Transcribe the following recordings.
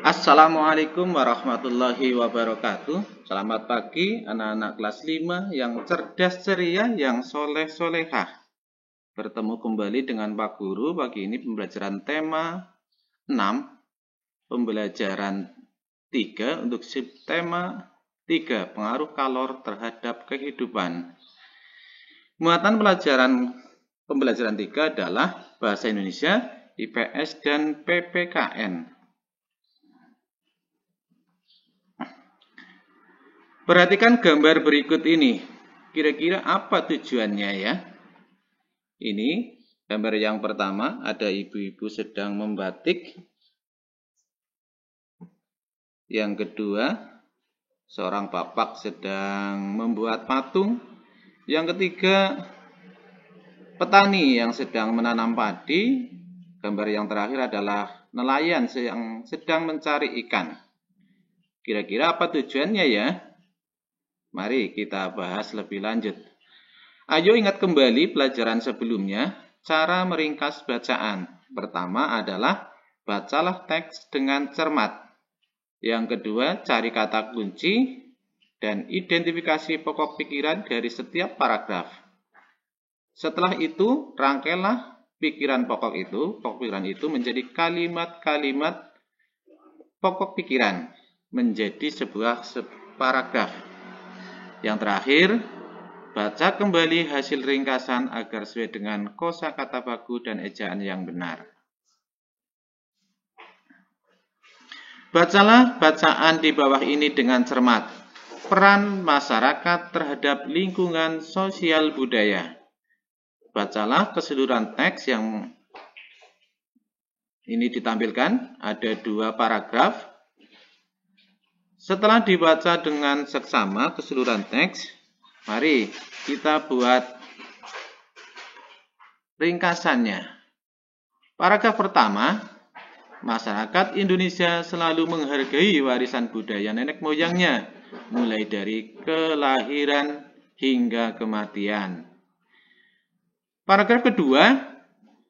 Assalamualaikum warahmatullahi wabarakatuh. Selamat pagi anak-anak kelas 5 yang cerdas ceria, yang soleh-solehah. Bertemu kembali dengan Pak Guru. Pagi ini pembelajaran tema 6, pembelajaran 3 untuk subtema 3, pengaruh kalor terhadap kehidupan. Muatan pembelajaran 3 adalah Bahasa Indonesia, IPS, dan PPKN. Perhatikan gambar berikut ini. Kira-kira apa tujuannya ya? Ini gambar yang pertama, ada ibu-ibu sedang membatik. Yang kedua, seorang bapak sedang membuat patung. Yang ketiga, petani yang sedang menanam padi. Gambar yang terakhir adalah nelayan yang sedang mencari ikan. Kira-kira apa tujuannya ya? Mari kita bahas lebih lanjut. Ayo ingat kembali pelajaran sebelumnya, cara meringkas bacaan. Pertama adalah bacalah teks dengan cermat. Yang kedua, cari kata kunci dan identifikasi pokok pikiran dari setiap paragraf. Setelah itu, rangkailah pikiran pokok itu. Pokok pikiran itu menjadi kalimat-kalimat pokok pikiran, menjadi sebuah paragraf. Yang terakhir, baca kembali hasil ringkasan agar sesuai dengan kosakata baku dan ejaan yang benar. Bacalah bacaan di bawah ini dengan cermat. Peran masyarakat terhadap lingkungan sosial budaya. Bacalah keseluruhan teks yang ini ditampilkan, ada 2 paragraf. Setelah dibaca dengan seksama keseluruhan teks, mari kita buat ringkasannya. Paragraf pertama, masyarakat Indonesia selalu menghargai warisan budaya nenek moyangnya, mulai dari kelahiran hingga kematian. Paragraf kedua,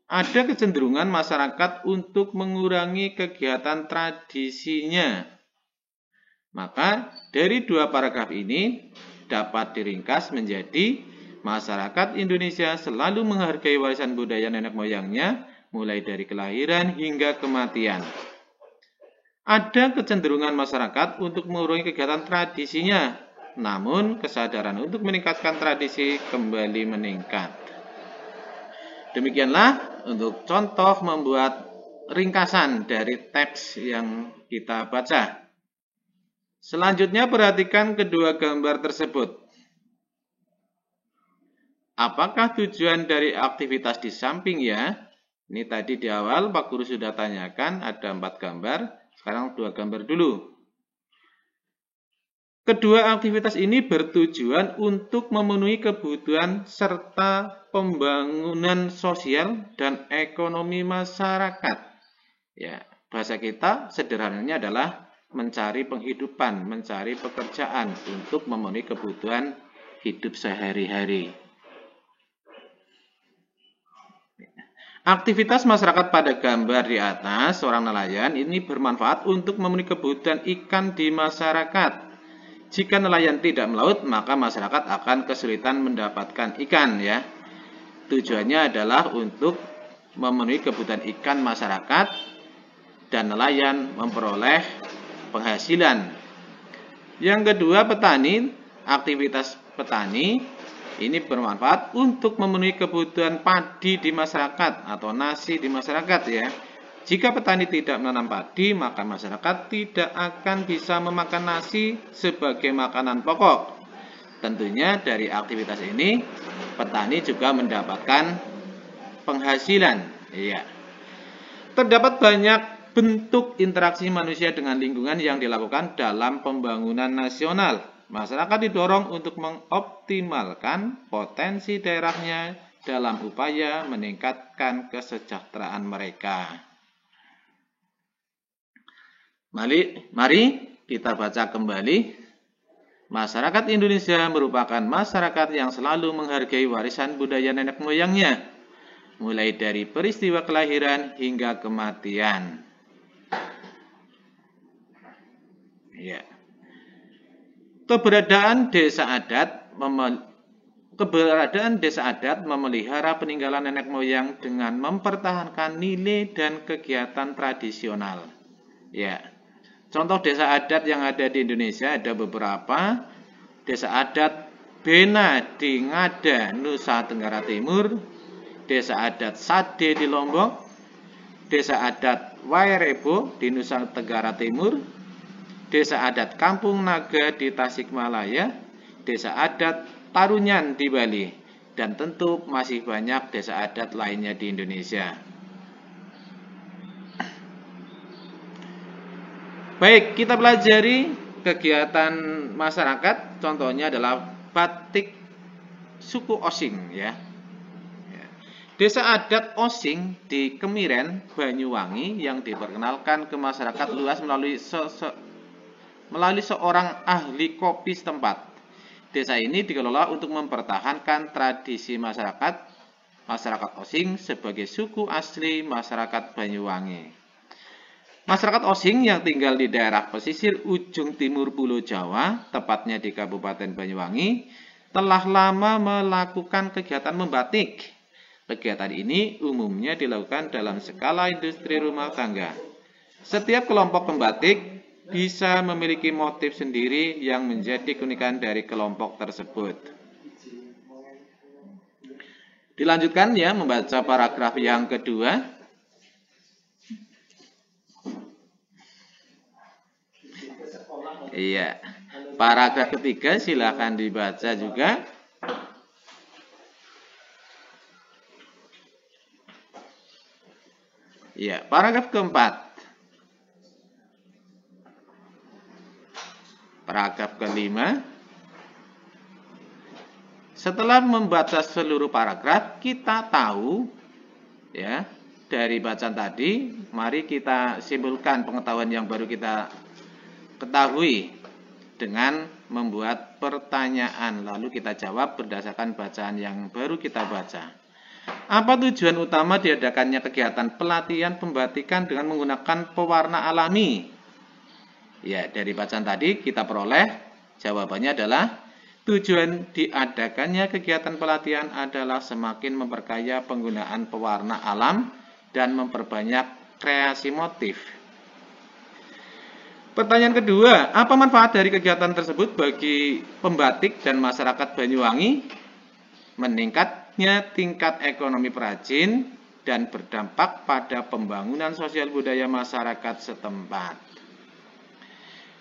ada kecenderungan masyarakat untuk mengurangi kegiatan tradisinya. Maka dari 2 paragraf ini dapat diringkas menjadi masyarakat Indonesia selalu menghargai warisan budaya nenek moyangnya mulai dari kelahiran hingga kematian. Ada kecenderungan masyarakat untuk mengurangi kegiatan tradisinya, namun kesadaran untuk meningkatkan tradisi kembali meningkat. Demikianlah untuk contoh membuat ringkasan dari teks yang kita baca. Selanjutnya perhatikan kedua gambar tersebut. Apakah tujuan dari aktivitas di samping ya? Ini tadi di awal Pak Guru sudah tanyakan ada 4 gambar, sekarang 2 gambar dulu. Kedua aktivitas ini bertujuan untuk memenuhi kebutuhan serta pembangunan sosial dan ekonomi masyarakat. Ya, bahasa kita sederhananya adalah mencari penghidupan, mencari pekerjaan untuk memenuhi kebutuhan hidup sehari-hari. Aktivitas masyarakat pada gambar di atas, seorang nelayan ini bermanfaat untuk memenuhi kebutuhan ikan di masyarakat. Jika nelayan tidak melaut, maka masyarakat akan kesulitan mendapatkan ikan ya. Tujuannya adalah untuk memenuhi kebutuhan ikan masyarakat dan nelayan memperoleh penghasilan. Yang kedua, petani. Aktivitas petani ini bermanfaat untuk memenuhi kebutuhan padi di masyarakat atau nasi di masyarakat ya. Jika petani tidak menanam padi, maka masyarakat tidak akan bisa memakan nasi sebagai makanan pokok. Tentunya dari aktivitas ini petani juga mendapatkan penghasilan. Iya. Terdapat banyak bentuk interaksi manusia dengan lingkungan yang dilakukan dalam pembangunan nasional. Masyarakat didorong untuk mengoptimalkan potensi daerahnya dalam upaya meningkatkan kesejahteraan mereka. Mari kita baca kembali. Masyarakat Indonesia merupakan masyarakat yang selalu menghargai warisan budaya nenek moyangnya, mulai dari peristiwa kelahiran hingga kematian. Ya. Keberadaan desa adat memelihara peninggalan nenek moyang dengan mempertahankan nilai dan kegiatan tradisional. Ya. Contoh desa adat yang ada di Indonesia ada beberapa. Desa adat Bena di Ngada, Nusa Tenggara Timur, desa adat Sade di Lombok, desa adat Wairebo di Nusa Tenggara Timur, desa adat Kampung Naga di Tasikmalaya, desa adat Tarunyan di Bali, dan tentu masih banyak desa adat lainnya di Indonesia. Baik, kita pelajari kegiatan masyarakat. Contohnya adalah batik suku Osing, ya. Desa adat Osing di Kemiren, Banyuwangi yang diperkenalkan ke masyarakat luas melalui seorang ahli kopi setempat. Desa ini dikelola untuk mempertahankan tradisi masyarakat Osing sebagai suku asli masyarakat Banyuwangi. Masyarakat Osing yang tinggal di daerah pesisir ujung timur Pulau Jawa, tepatnya di Kabupaten Banyuwangi, telah lama melakukan kegiatan membatik. Kegiatan ini umumnya dilakukan dalam skala industri rumah tangga. Setiap kelompok pembatik bisa memiliki motif sendiri yang menjadi keunikan dari kelompok tersebut. Dilanjutkan ya, membaca paragraf yang kedua. Iya, paragraf ketiga silakan dibaca juga. Iya, paragraf keempat. Paragraf kelima. Setelah membaca seluruh paragraf, kita tahu ya dari bacaan tadi, mari kita simpulkan pengetahuan yang baru kita ketahui dengan membuat pertanyaan, lalu kita jawab berdasarkan bacaan yang baru kita baca. Apa tujuan utama diadakannya kegiatan pelatihan pembatikan dengan menggunakan pewarna alami? Ya, dari bacaan tadi kita peroleh jawabannya adalah tujuan diadakannya kegiatan pelatihan adalah semakin memperkaya penggunaan pewarna alam dan memperbanyak kreasi motif. Pertanyaan kedua, apa manfaat dari kegiatan tersebut bagi pembatik dan masyarakat Banyuwangi? Meningkatnya tingkat ekonomi perajin dan berdampak pada pembangunan sosial budaya masyarakat setempat.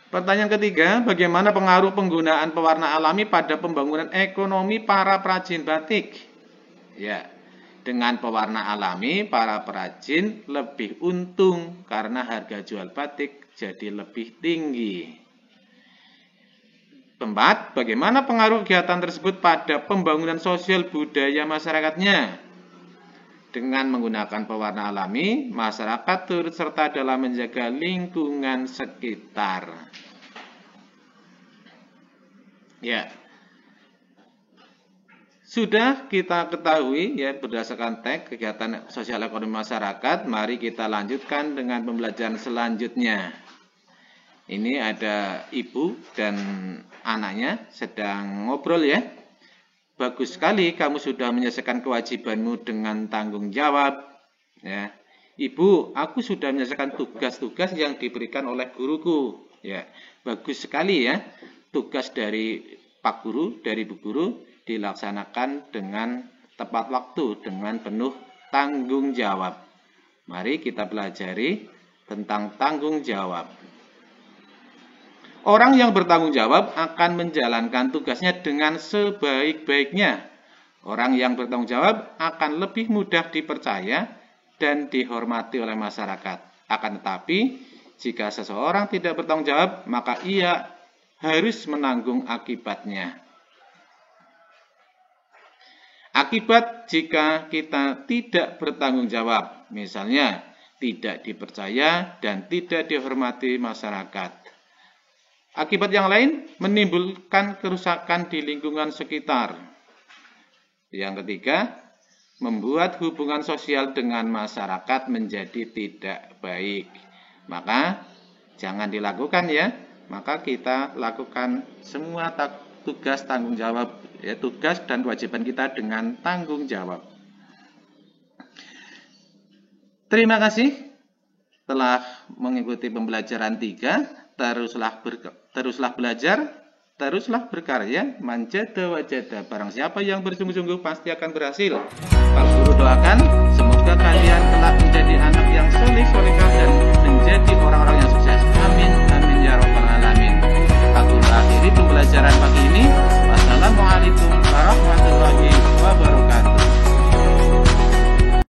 Pertanyaan ketiga, bagaimana pengaruh penggunaan pewarna alami pada pembangunan ekonomi para perajin batik? Ya, dengan pewarna alami, para perajin lebih untung karena harga jual batik jadi lebih tinggi. Keempat, bagaimana pengaruh kegiatan tersebut pada pembangunan sosial budaya masyarakatnya? Dengan menggunakan pewarna alami, masyarakat turut serta dalam menjaga lingkungan sekitar. Ya, sudah kita ketahui ya berdasarkan teks kegiatan sosial ekonomi masyarakat. Mari kita lanjutkan dengan pembelajaran selanjutnya. Ini ada ibu dan anaknya sedang ngobrol ya. Bagus sekali kamu sudah menyelesaikan kewajibanmu dengan tanggung jawab. Ya, Ibu, aku sudah menyelesaikan tugas-tugas yang diberikan oleh guruku. Ya, bagus sekali ya. Tugas dari Pak Guru, dari Bu Guru dilaksanakan dengan tepat waktu, dengan penuh tanggung jawab. Mari kita pelajari tentang tanggung jawab. Orang yang bertanggung jawab akan menjalankan tugasnya dengan sebaik-baiknya. Orang yang bertanggung jawab akan lebih mudah dipercaya dan dihormati oleh masyarakat. Akan tetapi, jika seseorang tidak bertanggung jawab, maka ia harus menanggung akibatnya. Akibat jika kita tidak bertanggung jawab, misalnya tidak dipercaya dan tidak dihormati masyarakat. Akibat yang lain menimbulkan kerusakan di lingkungan sekitar. Yang ketiga, membuat hubungan sosial dengan masyarakat menjadi tidak baik. Maka jangan dilakukan ya. Maka kita lakukan semua tugas tanggung jawab, ya, tugas dan kewajiban kita dengan tanggung jawab. Terima kasih telah mengikuti pembelajaran 3. Teruslah belajar, teruslah berkarya, manjada wajada. Barang siapa yang bersungguh-sungguh pasti akan berhasil. Pak Guru doakan semoga kalian kelak menjadi anak yang soleh-solehah dan menjadi orang-orang yang sukses. Amin, amin ya rabbal alamin. Pak Guru akhiri pembelajaran pagi ini. Wassalamualaikum warahmatullahi wabarakatuh.